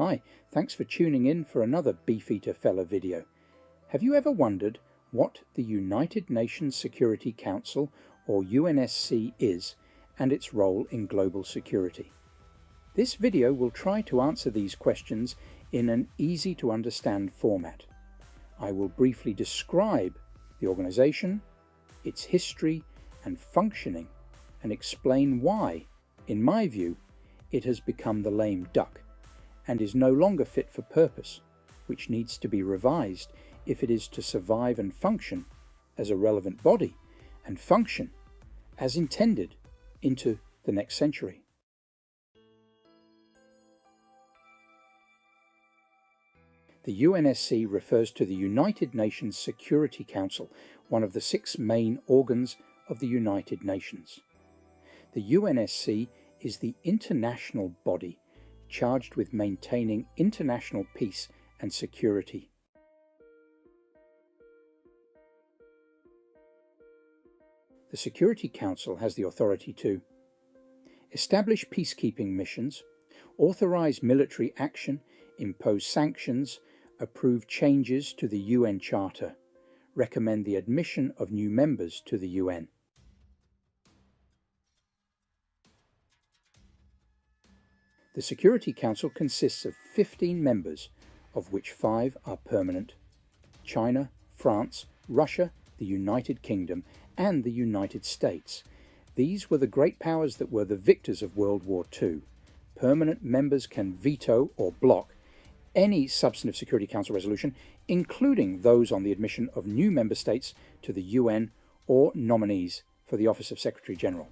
Hi, thanks for tuning in for another Beefeater Fella video. Have you ever wondered what the United Nations Security Council, or UNSC, is and its role in global security? This video will try to answer these questions in an easy-to-understand format. I will briefly describe the organization, its history and functioning, and explain why, in my view, it has become the lame duck and is no longer fit for purpose, which needs to be revised if it is to survive and function as a relevant body and function as intended into the next century. The UNSC refers to the United Nations Security Council, one of the 6 main organs of the United Nations. The UNSC is the international body charged with maintaining international peace and security. The Security Council has the authority to establish peacekeeping missions, authorize military action, impose sanctions, approve changes to the UN Charter, recommend the admission of new members to the UN. The Security Council consists of 15 members, of which 5 are permanent: China, France, Russia, the United Kingdom, and the United States. These were the great powers that were the victors of World War II. Permanent members can veto or block any substantive Security Council resolution, including those on the admission of new member states to the UN or nominees for the office of Secretary General.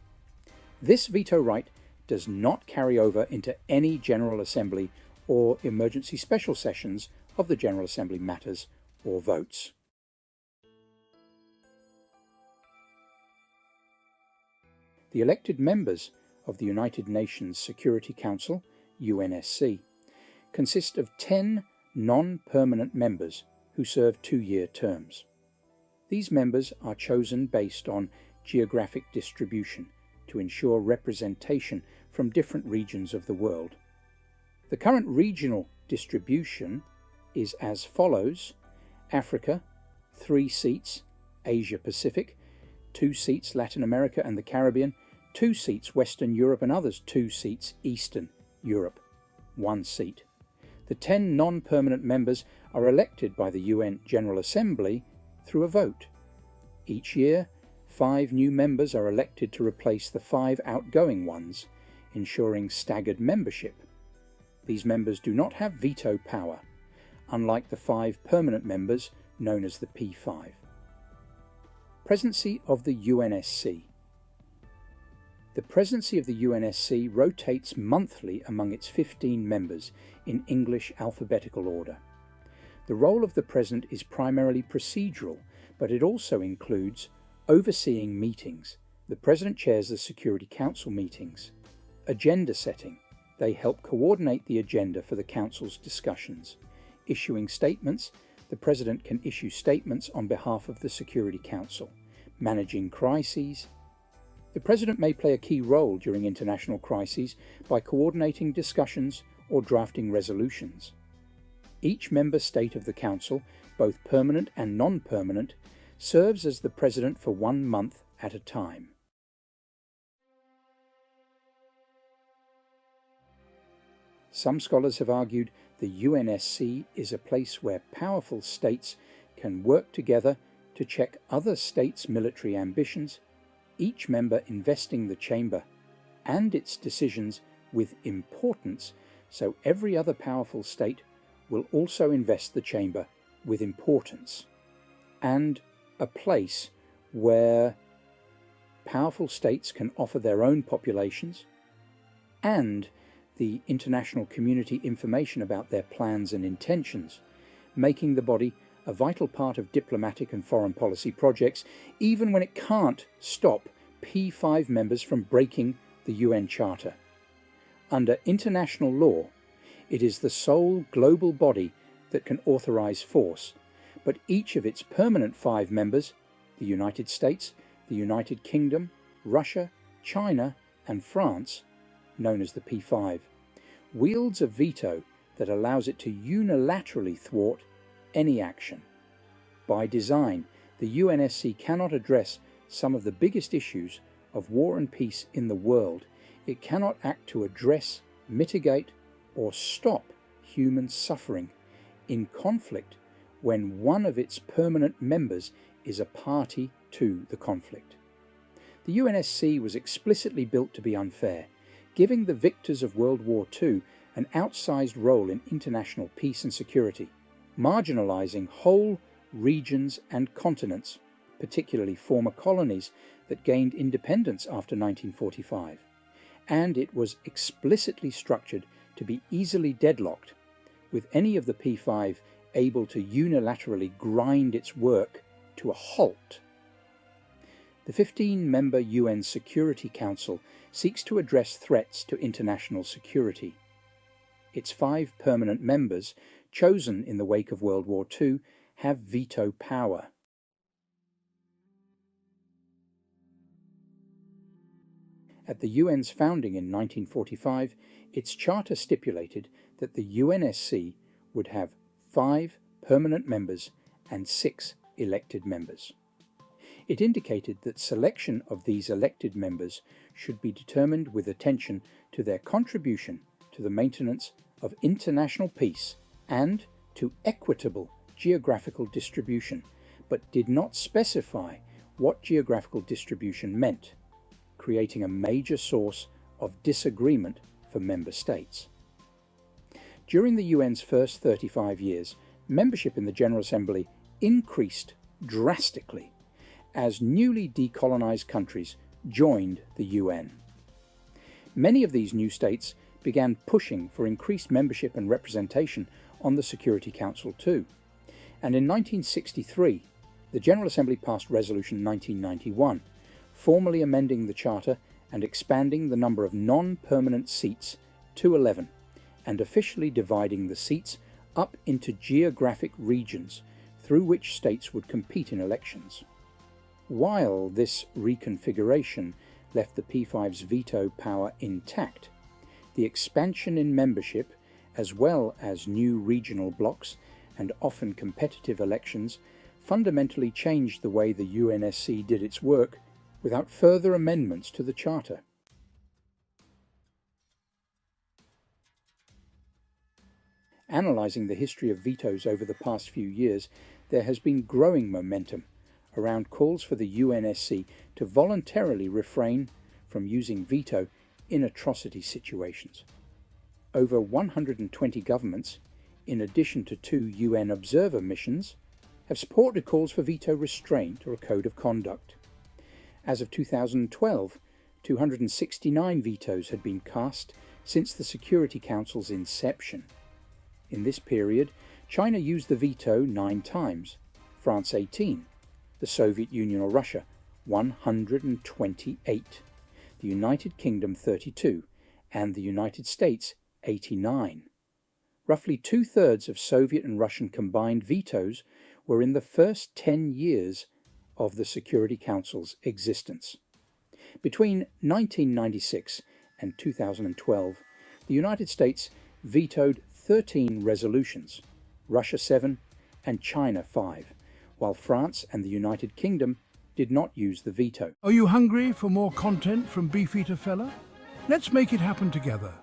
This veto right does not carry over into any General Assembly or emergency special sessions of the General Assembly matters or votes. The elected members of the United Nations Security Council, UNSC, consist of 10 non-permanent members who serve 2-year terms. These members are chosen based on geographic distribution to ensure representation from different regions of the world. The current regional distribution is as follows: Africa, 3 seats; Asia Pacific, 2 seats; Latin America and the Caribbean, 2 seats; Western Europe and others, 2 seats; Eastern Europe, 1 seat. The 10 non-permanent members are elected by the UN General Assembly through a vote. Each year, 5 new members are elected to replace the 5 outgoing ones, ensuring staggered membership. These members do not have veto power, unlike the 5 permanent members known as the P5. Presidency of the UNSC. The presidency of the UNSC rotates monthly among its 15 members in English alphabetical order. The role of the president is primarily procedural, but it also includes overseeing meetings. The president chairs the Security Council meetings. Agenda setting. They help coordinate the agenda for the Council's discussions. Issuing statements. The president can issue statements on behalf of the Security Council. Managing crises. The president may play a key role during international crises by coordinating discussions or drafting resolutions. Each member state of the Council, both permanent and non-permanent, serves as the president for 1 month at a time. Some scholars have argued the UNSC is a place where powerful states can work together to check other states' military ambitions, each member investing the chamber and its decisions with importance, so every other powerful state will also invest the chamber with importance, and a place where powerful states can offer their own populations and the international community information about their plans and intentions, making the body a vital part of diplomatic and foreign policy projects, even when it can't stop P5 members from breaking the UN Charter. Under international law, it is the sole global body that can authorize force, but each of its permanent 5 members, the United States, the United Kingdom, Russia, China, and France, known as the P5, wields a veto that allows it to unilaterally thwart any action. By design, the UNSC cannot address some of the biggest issues of war and peace in the world. It cannot act to address, mitigate, or stop human suffering in conflict when one of its permanent members is a party to the conflict. The UNSC was explicitly built to be unfair, giving the victors of World War II an outsized role in international peace and security, marginalizing whole regions and continents, particularly former colonies that gained independence after 1945. And it was explicitly structured to be easily deadlocked, with any of the P5 able to unilaterally grind its work to a halt. The 15-member UN Security Council seeks to address threats to international security. Its 5 permanent members, chosen in the wake of World War II, have veto power. At the UN's founding in 1945, its charter stipulated that the UNSC would have 5 permanent members and 6 elected members. It indicated that selection of these elected members should be determined with attention to their contribution to the maintenance of international peace and to equitable geographical distribution, but did not specify what geographical distribution meant, creating a major source of disagreement for member states. During the UN's first 35 years, membership in the General Assembly increased drastically as newly decolonized countries joined the UN. Many of these new states began pushing for increased membership and representation on the Security Council too. And in 1963, the General Assembly passed Resolution 1991, formally amending the Charter and expanding the number of non-permanent seats to 11, and officially dividing the seats up into geographic regions through which states would compete in elections. While this reconfiguration left the P5's veto power intact, the expansion in membership, as well as new regional blocs and often competitive elections, fundamentally changed the way the UNSC did its work without further amendments to the Charter. Analysing the history of vetoes over the past few years, there has been growing momentum around calls for the UNSC to voluntarily refrain from using veto in atrocity situations. Over 120 governments, in addition to 2 UN observer missions, have supported calls for veto restraint or a code of conduct. As of 2012, 269 vetoes had been cast since the Security Council's inception. In this period, China used the veto 9 times, France 18, the Soviet Union or Russia 128, the United Kingdom 32, and the United States 89. Roughly 2/3 of Soviet and Russian combined vetoes were in the first 10 years of the Security Council's existence. Between 1996 and 2012, the United States vetoed 13 resolutions, Russia 7 and China 5, while France and the United Kingdom did not use the veto. Are you hungry for more content from Beefy to Fella? Let's make it happen together.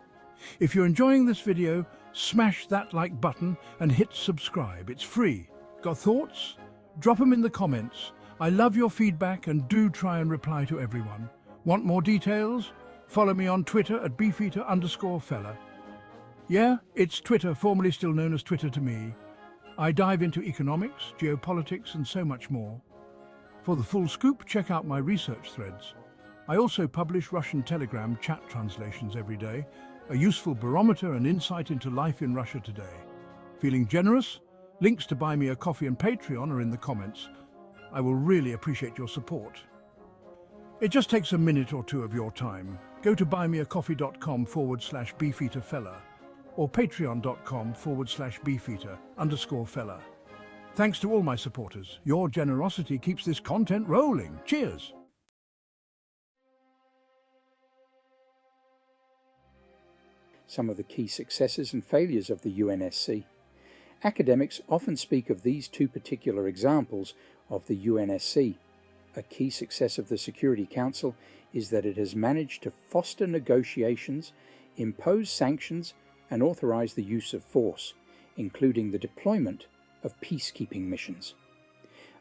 If you're enjoying this video, smash that like button and hit subscribe. It's free. Got thoughts? Drop them in the comments. I love your feedback and do try and reply to everyone. Want more details? Follow me on Twitter at beefeater_fella. Yeah, it's Twitter, formerly still known as Twitter to me. I dive into economics, geopolitics, and so much more. For the full scoop, check out my research threads. I also publish Russian Telegram chat translations every day, a useful barometer and insight into life in Russia today. Feeling generous? Links to buy me a coffee and Patreon are in the comments. I will really appreciate your support. It just takes a minute or two of your time. Go to buymeacoffee.com/beefeaterfella or patreon.com/beefeater_fella. Thanks to all my supporters. Your generosity keeps this content rolling. Cheers! some of the key successes and failures of the UNSC. Academics often speak of these two particular examples of the UNSC. A key success of the Security Council is that it has managed to foster negotiations, impose sanctions, and authorize the use of force, including the deployment of peacekeeping missions.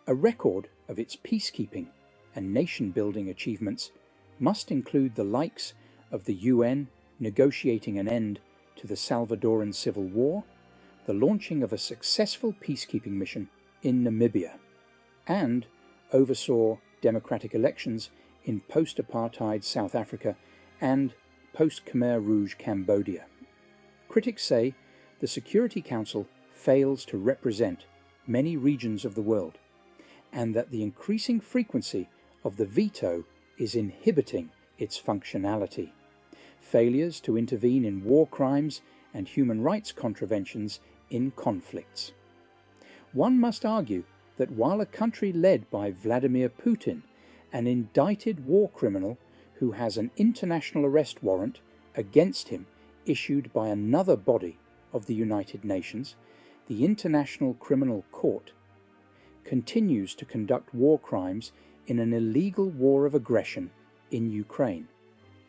A record of its peacekeeping and nation-building achievements must include the likes of the UN negotiating an end to the Salvadoran Civil War, the launching of a successful peacekeeping mission in Namibia, and oversaw democratic elections in post-apartheid South Africa and post-Khmer Rouge Cambodia. Critics say the Security Council fails to represent many regions of the world, and that the increasing frequency of the veto is inhibiting its functionality. Failures to intervene in war crimes and human rights contraventions in conflicts. One must argue that while a country led by Vladimir Putin, an indicted war criminal who has an international arrest warrant against him issued by another body of the United Nations, the International Criminal Court, continues to conduct war crimes in an illegal war of aggression in Ukraine.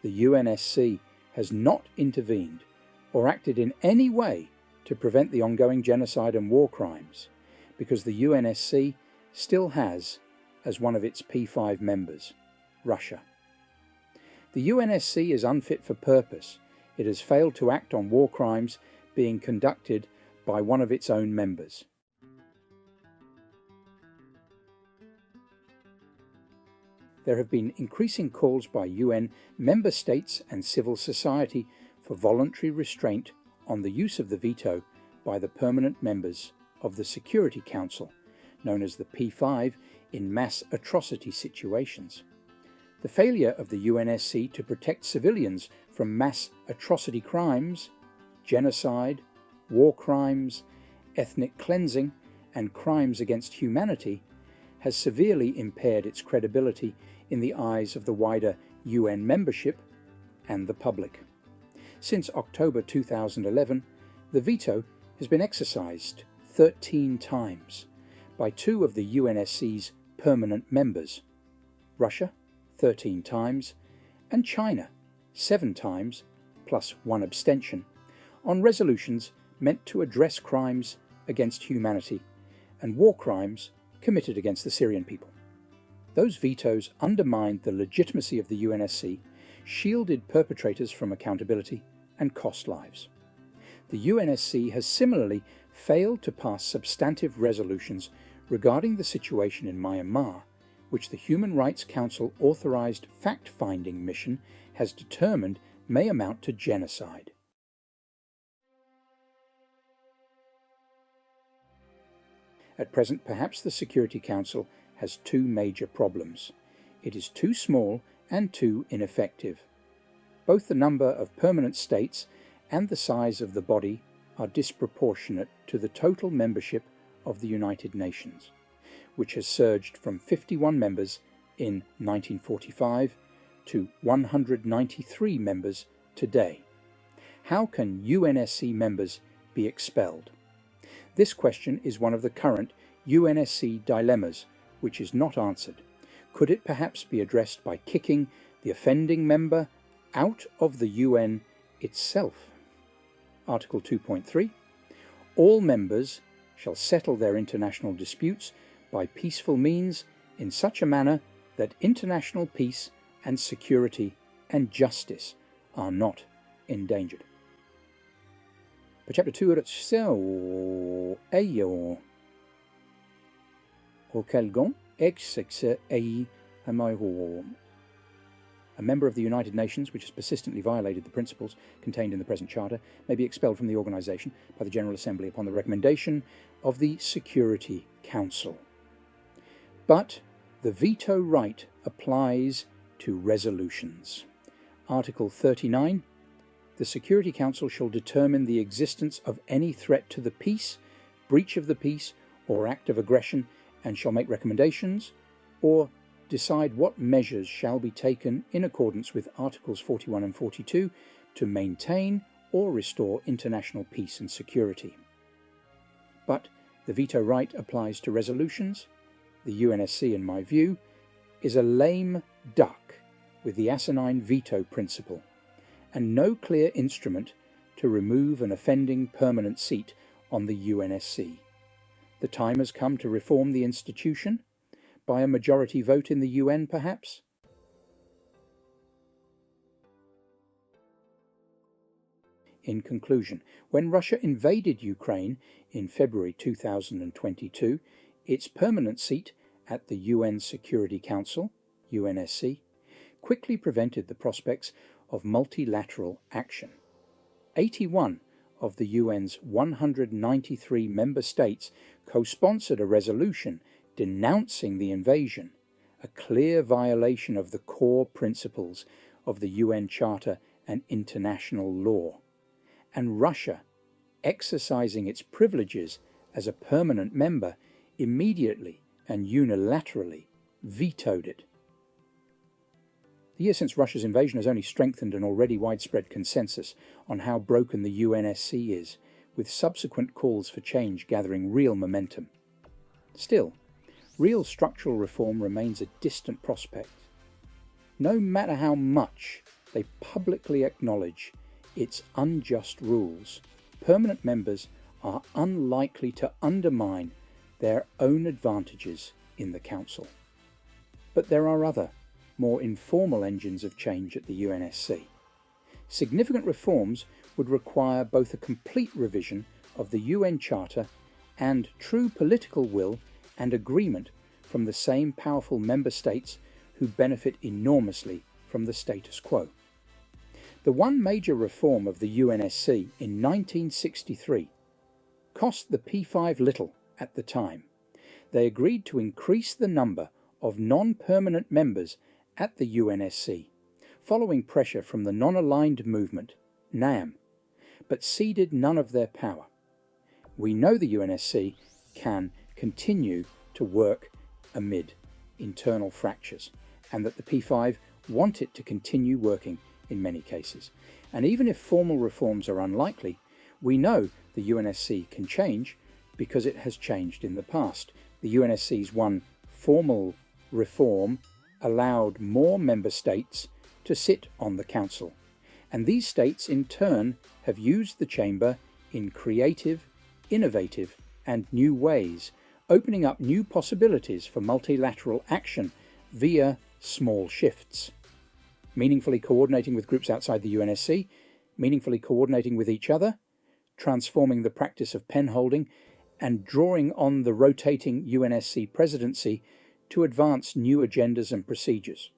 The UNSC has not intervened or acted in any way to prevent the ongoing genocide and war crimes, because the UNSC still has, as one of its P5 members, Russia. The UNSC is unfit for purpose. It has failed to act on war crimes being conducted by one of its own members. There have been increasing calls by UN member states and civil society for voluntary restraint on the use of the veto by the permanent members of the Security Council, known as the P5, in mass atrocity situations. The failure of the UNSC to protect civilians from mass atrocity crimes, genocide, war crimes, ethnic cleansing, and crimes against humanity has severely impaired its credibility in the eyes of the wider UN membership and the public. Since October 2011, the veto has been exercised 13 times by two of the UNSC's permanent members, Russia 13 times and China 7 times, plus one abstention, on resolutions meant to address crimes against humanity and war crimes committed against the Syrian people. Those vetoes undermined the legitimacy of the UNSC, shielded perpetrators from accountability, and cost lives. The UNSC has similarly failed to pass substantive resolutions regarding the situation in Myanmar, which the Human Rights Council authorized fact-finding mission has determined may amount to genocide. At present, perhaps the Security Council has two major problems. It is too small and too ineffective. Both the number of permanent states and the size of the body are disproportionate to the total membership of the United Nations, which has surged from 51 members in 1945 to 193 members today. How can UNSC members be expelled? This question is one of the current UNSC dilemmas, which is not answered. Could it perhaps be addressed by kicking the offending member out of the UN itself? Article 2.3. All members shall settle their international disputes by peaceful means in such a manner that international peace and security and justice are not endangered. På chapter 2 så är jag och Kelgon exexe ei hamaihom. A member of the United Nations which has persistently violated the principles contained in the present Charter may be expelled from the organisation by the General Assembly upon the recommendation of the Security Council. But the veto right applies to resolutions. Article 39. The Security Council shall determine the existence of any threat to the peace, breach of the peace, or act of aggression, and shall make recommendations, or decide what measures shall be taken in accordance with Articles 41 and 42 to maintain or restore international peace and security. But the veto right applies to resolutions. The UNSC, in my view, is a lame duck with the asinine veto principle, and no clear instrument to remove an offending permanent seat on the UNSC. The time has come to reform the institution, by a majority vote in the UN perhaps? In conclusion, when Russia invaded Ukraine in February 2022, its permanent seat at the UN Security Council, UNSC, quickly prevented the prospects of multilateral action. 81 of the UN's 193 member states co-sponsored a resolution denouncing the invasion, a clear violation of the core principles of the UN Charter and international law. And Russia, exercising its privileges as a permanent member, immediately and unilaterally vetoed it. The year since Russia's invasion has only strengthened an already widespread consensus on how broken the UNSC is, with subsequent calls for change gathering real momentum. Still, real structural reform remains a distant prospect. No matter how much they publicly acknowledge its unjust rules, permanent members are unlikely to undermine their own advantages in the Council. But there are other, more informal engines of change at the UNSC. Significant reforms would require both a complete revision of the UN Charter and true political will and agreement from the same powerful member states who benefit enormously from the status quo. The one major reform of the UNSC in 1963 cost the P5 little at the time. They agreed to increase the number of non-permanent members at the UNSC, following pressure from the non-aligned movement, NAM, but ceded none of their power. We know the UNSC can continue to work amid internal fractures, and that the P5 want it to continue working in many cases. And even if formal reforms are unlikely, we know the UNSC can change because it has changed in the past. The UNSC's one formal reform allowed more member states to sit on the Council, and these states in turn have used the chamber in creative, innovative and new ways, opening up new possibilities for multilateral action via small shifts. Meaningfully coordinating with groups outside the UNSC, meaningfully coordinating with each other, transforming the practice of pen holding, and drawing on the rotating UNSC presidency to advance new agendas and procedures.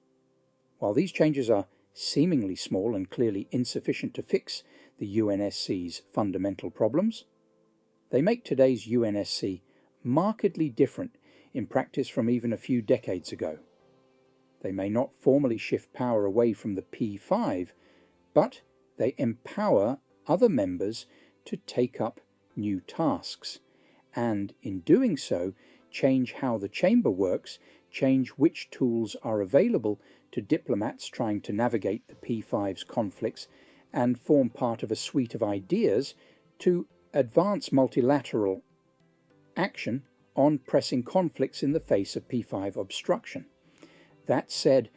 While these changes are seemingly small and clearly insufficient to fix the UNSC's fundamental problems, they make today's UNSC markedly different in practice from even a few decades ago. They may not formally shift power away from the P5, but they empower other members to take up new tasks, and in doing so, change how the chamber works, change which tools are available to diplomats trying to navigate the P5's conflicts, and form part of a suite of ideas to advance multilateral action on pressing conflicts in the face of P5 obstruction. That said,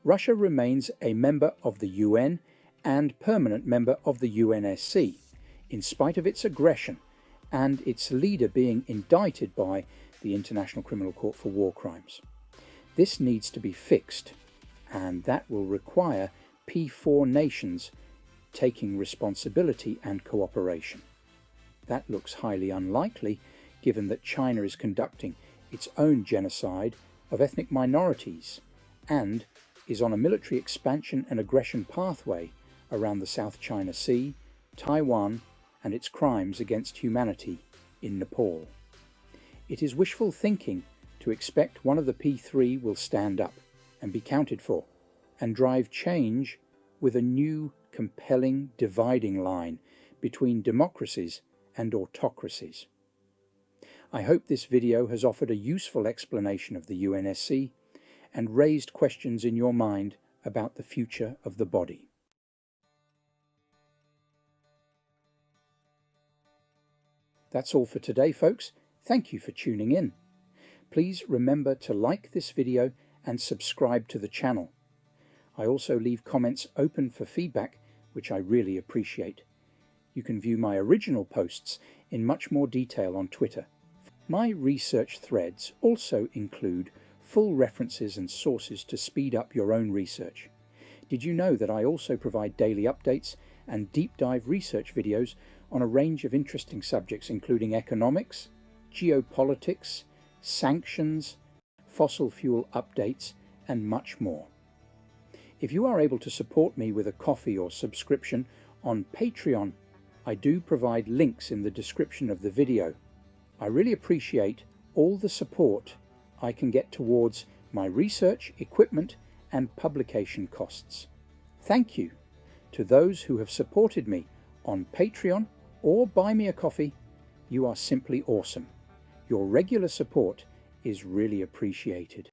Russia remains a member of the UN and permanent member of the UNSC, in spite of its aggression and its leader being indicted by the International Criminal Court for War Crimes. This needs to be fixed, and that will require P4 nations taking responsibility and cooperation. That looks highly unlikely, given that China is conducting its own genocide of ethnic minorities and is on a military expansion and aggression pathway around the South China Sea, Taiwan, and its crimes against humanity in Nepal. It is wishful thinking to expect one of the P3 will stand up and be counted for and drive change with a new, compelling dividing line between democracies and autocracies. I hope this video has offered a useful explanation of the UNSC and raised questions in your mind about the future of the body. That's all for today, folks. Thank you for tuning in. Please remember to like this video and subscribe to the channel. I also leave comments open for feedback, which I really appreciate. You can view my original posts in much more detail on Twitter. My research threads also include full references and sources to speed up your own research. Did you know that I also provide daily updates and deep dive research videos on a range of interesting subjects including economics, geopolitics, sanctions, fossil fuel updates, and much more. If you are able to support me with a coffee or subscription on Patreon, I do provide links in the description of the video. I really appreciate all the support I can get towards my research, equipment, and publication costs. Thank you to those who have supported me on Patreon or Buy Me a Coffee. You are simply awesome. Your regular support is really appreciated.